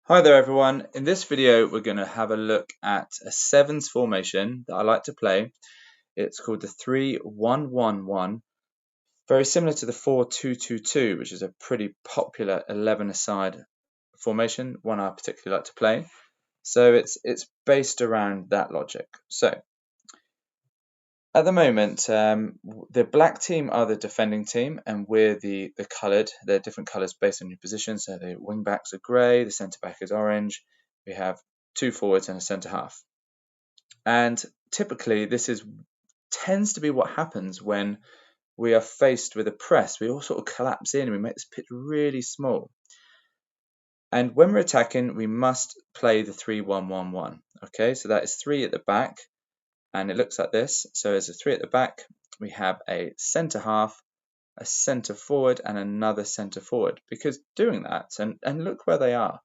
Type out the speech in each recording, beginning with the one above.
Hi there everyone. In this video we're going to have a look at a sevens formation that I like to play. It's called the 3-1-1-1, very similar to the 4-2-2-2, which is a pretty popular 11-a-side formation, one I particularly like to play. So it's based around that logic. So at the moment, the black team are the defending team, and we're the coloured. They're different colours based on your position. So the wing backs are grey, the centre back is orange. We have two forwards and a centre half. And typically, tends to be what happens when we are faced with a press. We all sort of collapse in and we make this pitch really small. And when we're attacking, we must play the 3-1-1-1. Okay, so that is three at the back. And it looks like this. So there's a three at the back. We have a centre half, a centre forward, and another centre forward. Because doing that, and look where they are.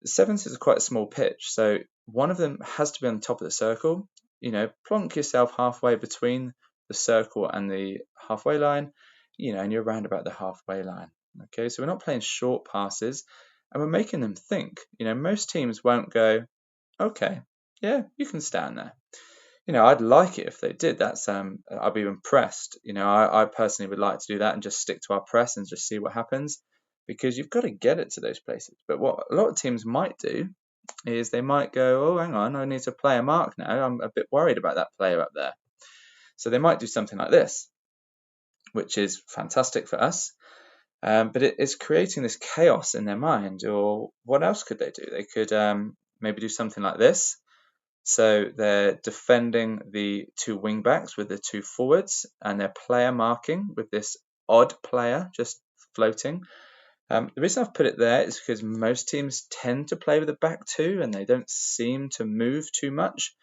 The sevens is quite a small pitch, so one of them has to be on the top of the circle. Plonk yourself halfway between the circle and the halfway line, and you're around about the halfway line. Okay, so we're not playing short passes, and we're making them think. Most teams won't go, okay, yeah, you can stand there. I'd like it if they did. I'd be impressed. I personally would like to do that and just stick to our press and just see what happens, because you've got to get it to those places. But what a lot of teams might do is they might go, oh, hang on, I need to play a mark now. I'm a bit worried about that player up there. So they might do something like this, which is fantastic for us. But it's creating this chaos in their mind. Or what else could they do? They could maybe do something like this. So they're defending the two wing backs with the two forwards, and they're player marking with this odd player just floating. The reason I've put it there is because most teams tend to play with a back two and they don't seem to move too much.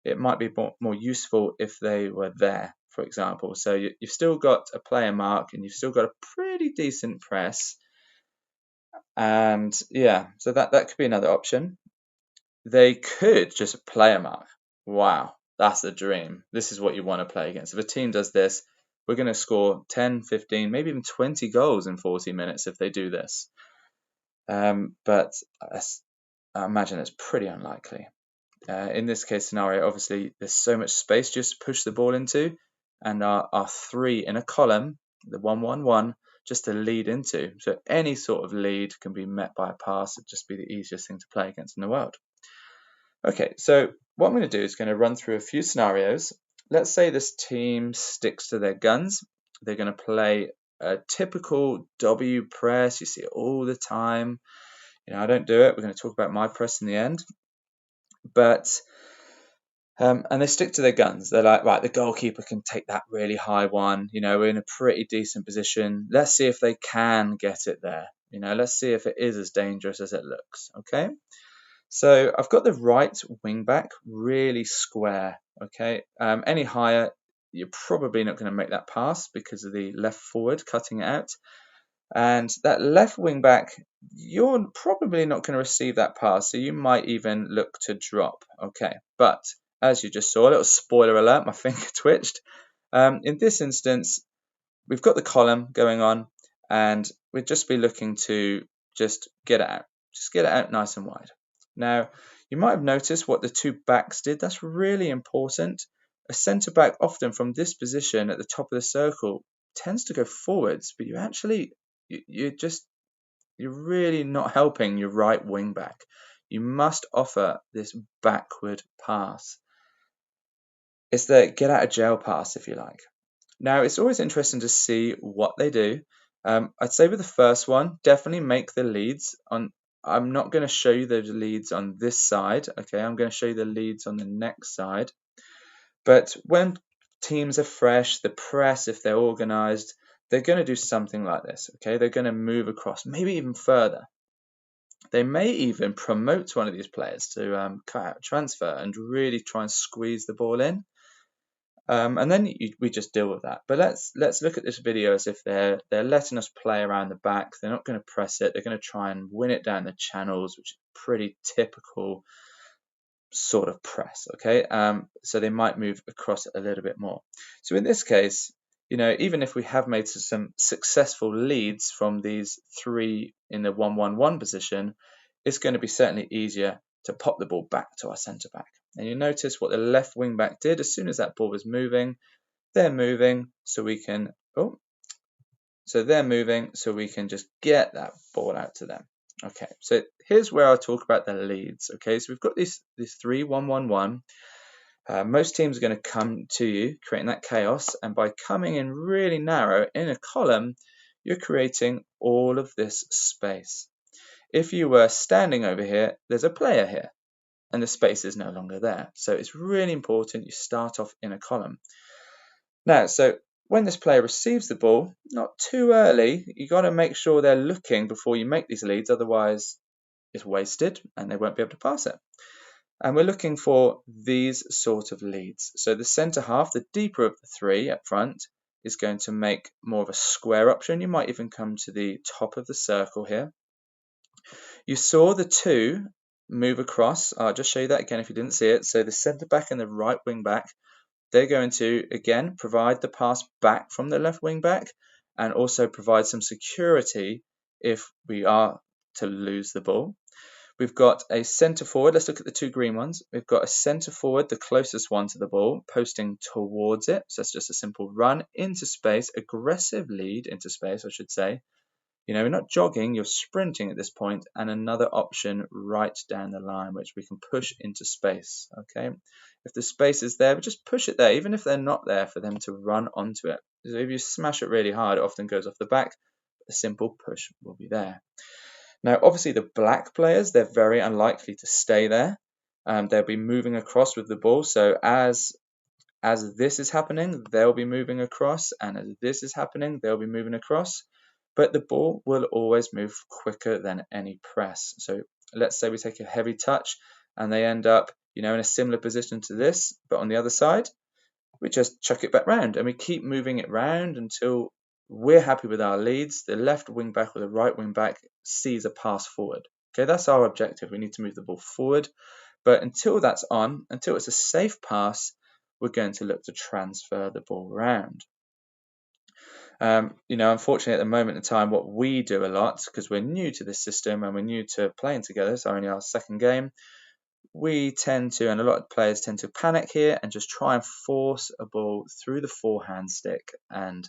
It might be more useful if they were there, for example. So you've still got a player mark and you've still got a pretty decent press. And yeah, so that could be another option. They could just play a mark. Wow, that's the dream. This is what you want to play against. If a team does this, we're going to score 10, 15, maybe even 20 goals in 40 minutes if they do this. But I imagine it's pretty unlikely. In this case scenario, obviously, there's so much space just to push the ball into, and our three in a column, the 1-1-1, just to lead into. So any sort of lead can be met by a pass. It'd just be the easiest thing to play against in the world. Okay, so what I'm going to do is going to run through a few scenarios. Let's say this team sticks to their guns. They're going to play a typical W press. You see it all the time. I don't do it. We're going to talk about my press in the end. But and they stick to their guns. They're like, right, the goalkeeper can take that really high one. We're in a pretty decent position. Let's see if they can get it there. Let's see if it is as dangerous as it looks. Okay. So I've got the right wing back really square. Okay. Any higher, you're probably not going to make that pass because of the left forward cutting it out. And that left wing back, you're probably not going to receive that pass, so you might even look to drop. Okay, but as you just saw, a little spoiler alert, my finger twitched. In this instance, we've got the column going on, and we'd just be looking to just get it out. Just get it out nice and wide. Now, you might have noticed what the two backs did. That's really important. A centre back often from this position at the top of the circle tends to go forwards, but you're really not helping your right wing back. You must offer this backward pass. It's the get out of jail pass, if you like. Now, it's always interesting to see what they do. I'd say with the first one, definitely make the leads on. I'm not going to show you those leads on this side. Okay, I'm going to show you the leads on the next side. But when teams are fresh, the press, if they're organized, they're going to do something like this. Okay, they're going to move across, maybe even further. They may even promote one of these players to cut out transfer and really try and squeeze the ball in. And then we just deal with that. But let's look at this video as if they're letting us play around the back. They're not going to press it. They're going to try and win it down the channels, which is pretty typical sort of press. Okay, so they might move across it a little bit more. So in this case, even if we have made some successful leads from these three in the 1-1-1 position, it's going to be certainly easier to pop the ball back to our centre back. And you notice what the left wing back did as soon as that ball was moving. They're moving, so we can just get that ball out to them. Okay, so here's where I'll talk about the leads. Okay, so we've got these 3-1-1-1. Most teams are going to come to you, creating that chaos, and by coming in really narrow in a column, you're creating all of this space. If you were standing over here, there's a player here, and the space is no longer there. So it's really important you start off in a column. Now, so when this player receives the ball, not too early, you got to make sure they're looking before you make these leads, otherwise it's wasted and they won't be able to pass it. And we're looking for these sort of leads. So the centre half, the deeper of the three up front, is going to make more of a square option. You might even come to the top of the circle here. You saw the two move across. I'll just show you that again if you didn't see it. So the centre back and the right wing back, they're going to, again, provide the pass back from the left wing back and also provide some security if we are to lose the ball. We've got a centre forward. Let's look at the two green ones. We've got a centre forward, the closest one to the ball, posting towards it. So it's just a simple run into space, aggressive lead into space, I should say. You know, we're not jogging, you're sprinting at this point, and another option right down the line, which we can push into space, okay? If the space is there, we just push it there, even if they're not there, for them to run onto it. So if you smash it really hard, it often goes off the back. A simple push will be there. Now, obviously, the black players, they're very unlikely to stay there. They'll be moving across with the ball, so as this is happening, they'll be moving across, and as this is happening, they'll be moving across. But the ball will always move quicker than any press. So let's say we take a heavy touch and they end up, you know, in a similar position to this, but on the other side, we just chuck it back round and we keep moving it round until we're happy with our leads. The left wing back or the right wing back sees a pass forward. Okay, that's our objective. We need to move the ball forward. But until that's on, until it's a safe pass, we're going to look to transfer the ball around. You know, unfortunately, at the moment in time, what we do a lot, because we're new to this system and we're new to playing together, it's only our second game, we tend to, and a lot of players tend to panic here and just try and force a ball through the forehand stick, and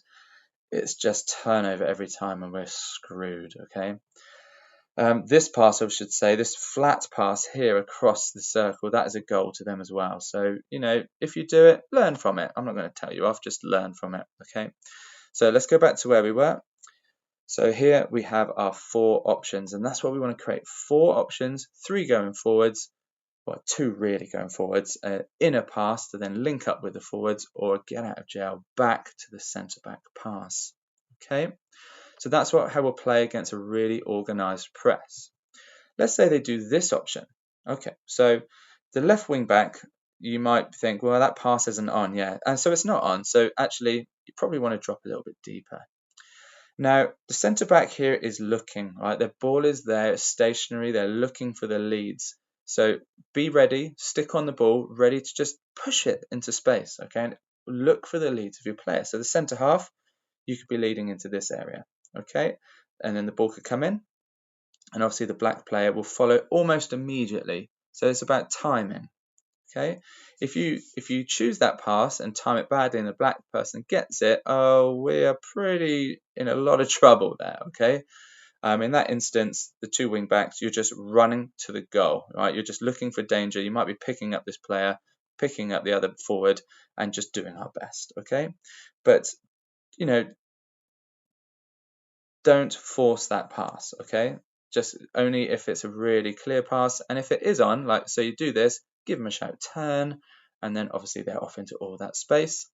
it's just turnover every time and we're screwed, okay? This pass, I should say, this flat pass here across the circle, that is a goal to them as well. So, you know, if you do it, learn from it. I'm not going to tell you off, just learn from it, okay? So let's go back to where we were. So here we have our 4 options, and that's what we want to create. 4 options, 3 going forwards, well, 2 really going forwards, inner pass to then link up with the forwards, or get out of jail back to the centre back pass. Okay, so that's how we'll play against a really organised press. Let's say they do this option. Okay, so the left wing back, you might think, well, that pass isn't on, yeah, and so it's not on. So actually, you probably want to drop a little bit deeper. Now, the centre back here is looking, right? The ball is there, it's stationary, they're looking for the leads. So be ready, stick on the ball, ready to just push it into space, okay? And look for the leads of your player. So the centre half, you could be leading into this area, okay? And then the ball could come in, and obviously the black player will follow almost immediately. So it's about timing. Okay, if you choose that pass and time it badly and the black person gets it, oh, we are pretty in a lot of trouble there. Okay, in that instance, the 2 wing backs, you're just running to the goal, right? You're just looking for danger. You might be picking up this player, picking up the other forward, and just doing our best. Okay, but you know, don't force that pass. Okay, just only if it's a really clear pass, and if it is on, like so, you do this. Give them a shout, turn, and then obviously they're off into all that space.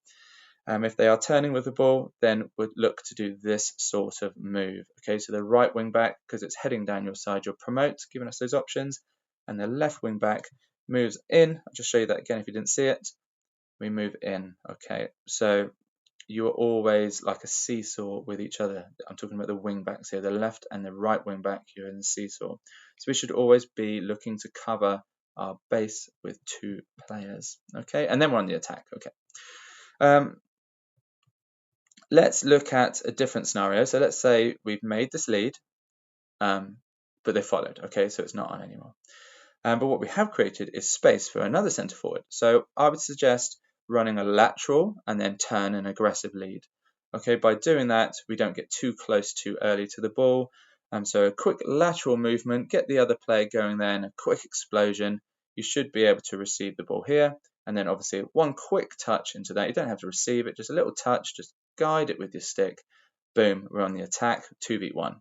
If they are turning with the ball, then we'd look to do this sort of move. Okay, so the right wing back, because it's heading down your side, you'll promote, giving us those options, and the left wing back moves in. I'll just show you that again if you didn't see it. We move in. Okay, so you are always like a seesaw with each other. I'm talking about the wing backs here, the left and the right wing back, you're in the seesaw. So we should always be looking to cover our base with 2 players, okay? And then we're on the attack, okay? Let's look at a different scenario. So let's say we've made this lead. but they followed. Okay, so it's not on anymore. But what we have created is space for another centre forward. So I would suggest running a lateral and then turn an aggressive lead. Okay, by doing that, we don't get too close too early to the ball. So a quick lateral movement, get the other player going there, and a quick explosion. You should be able to receive the ball here. And then obviously one quick touch into that. You don't have to receive it, just a little touch, just guide it with your stick. Boom, we're on the attack, 2v1.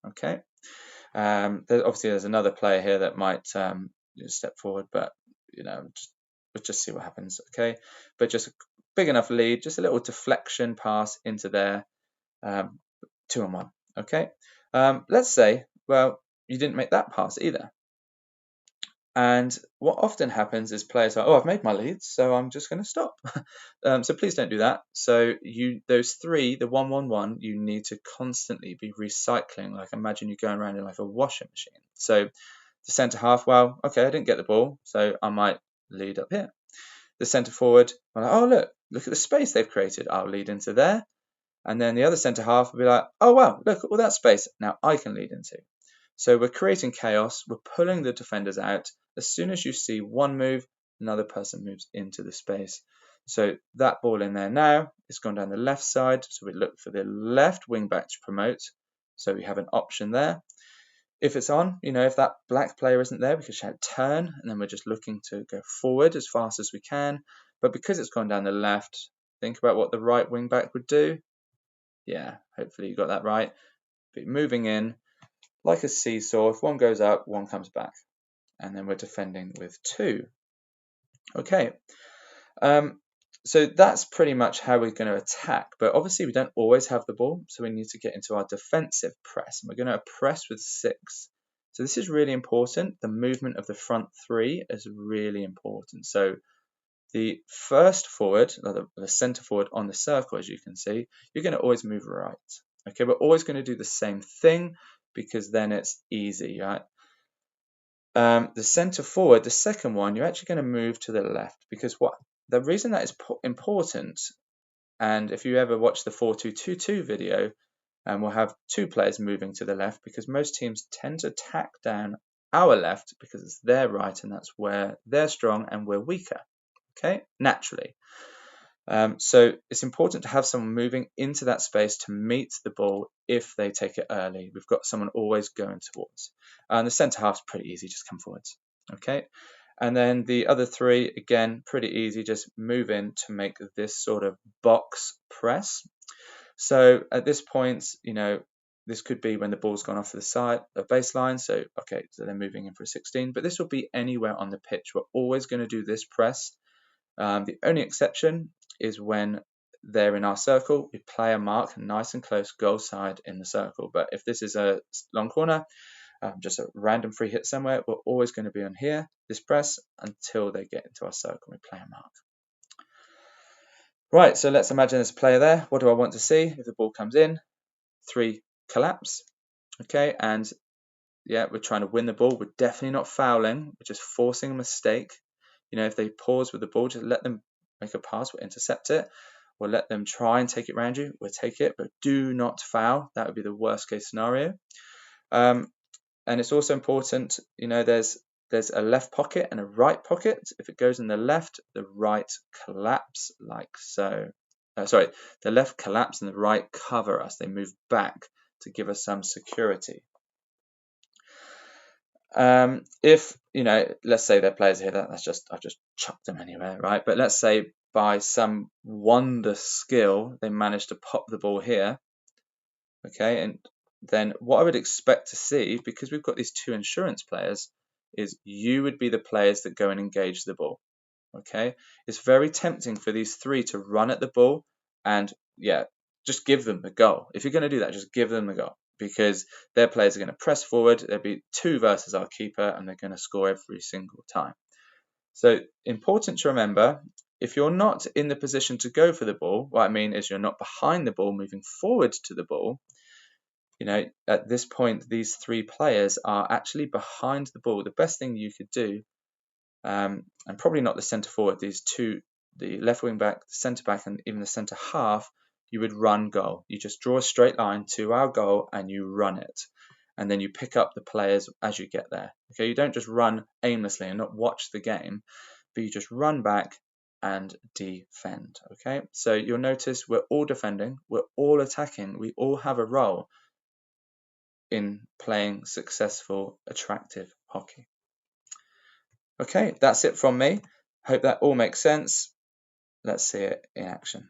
Okay. Obviously, there's another player here that might step forward, but we'll just see what happens. Okay, but just a big enough lead, just a little deflection pass into there, 2-on-1. Okay, let's say, well, you didn't make that pass either. And what often happens is players are, oh, I've made my leads, so I'm just going to stop. So please don't do that. So those three, the 1-1-1, you need to constantly be recycling. Like imagine you're going around in like a washing machine. So the centre half, well, okay, I didn't get the ball, so I might lead up here. The centre forward, I'm like, oh, look at the space they've created. I'll lead into there. And then the other centre half will be like, oh, wow, look at all that space. Now I can lead into. So we're creating chaos, we're pulling the defenders out. As soon as you see one move, another person moves into the space. So that ball in there now is gone down the left side. So we look for the left wing back to promote. So we have an option there. If it's on, if that black player isn't there, we can shout turn, and then we're just looking to go forward as fast as we can. But because it's gone down the left, think about what the right wing back would do. Yeah, hopefully you got that right. Be moving in like a seesaw. If one goes up, one comes back. And then we're defending with 2. Okay. So that's pretty much how we're going to attack. But obviously we don't always have the ball, so we need to get into our defensive press. And we're going to press with 6. So this is really important. The movement of the front 3 is really important. So the first forward, the centre forward on the circle, as you can see, you're going to always move right. Okay, we're always going to do the same thing because then it's easy, right? The centre forward, the second one, you're actually going to move to the left because the reason that is important, and if you ever watch the 4-2-2-2 video, we'll have 2 players moving to the left because most teams tend to tack down our left because it's their right and that's where they're strong and we're weaker. Okay, naturally. So it's important to have someone moving into that space to meet the ball if they take it early. We've got someone always going towards. And the centre half's pretty easy, just come forwards. Okay, and then the other 3, again, pretty easy, just move in to make this sort of box press. So at this point, this could be when the ball's gone off to the side, the baseline. So, okay, so they're moving in for a 16, but this will be anywhere on the pitch. We're always going to do this press. The only exception is when they're in our circle, we play a mark nice and close goal side in the circle. But if this is a long corner, just a random free hit somewhere, we're always going to be on here, this press, until they get into our circle. We play a mark. Right, so let's imagine there's a player there. What do I want to see? If the ball comes in, 3 collapse. Okay, and yeah, we're trying to win the ball. We're definitely not fouling. We're just forcing a mistake. If they pause with the ball, just let them make a pass, we'll intercept it. We'll let them try and take it around you, we'll take it, but do not foul. That would be the worst case scenario. And it's also important, there's a left pocket and a right pocket. If it goes in the left, the right collapse like so. The left collapse and the right cover us. They move back to give us some security. If let's say there are players here I've just chucked them anywhere, right? But let's say by some wonder skill they managed to pop the ball here, okay, and then what I would expect to see, because we've got these 2 insurance players, is you would be the players that go and engage the ball. Okay, it's very tempting for these 3 to run at the ball and just give them the goal. If you're going to do that, just give them the goal, because their players are going to press forward. There'll be 2 versus our keeper, and they're going to score every single time. So important to remember, if you're not in the position to go for the ball, what I mean is you're not behind the ball, moving forward to the ball. At this point, these 3 players are actually behind the ball. The best thing you could do, and probably not the centre forward, these 2, the left wing back, the centre back, and even the centre half, you would run goal. You just draw a straight line to our goal and you run it. and then you pick up the players as you get there. Okay, you don't just run aimlessly and not watch the game, but you just run back and defend. Okay, so you'll notice we're all defending, we're all attacking, we all have a role in playing successful, attractive hockey. Okay, that's it from me. Hope that all makes sense. Let's see it in action.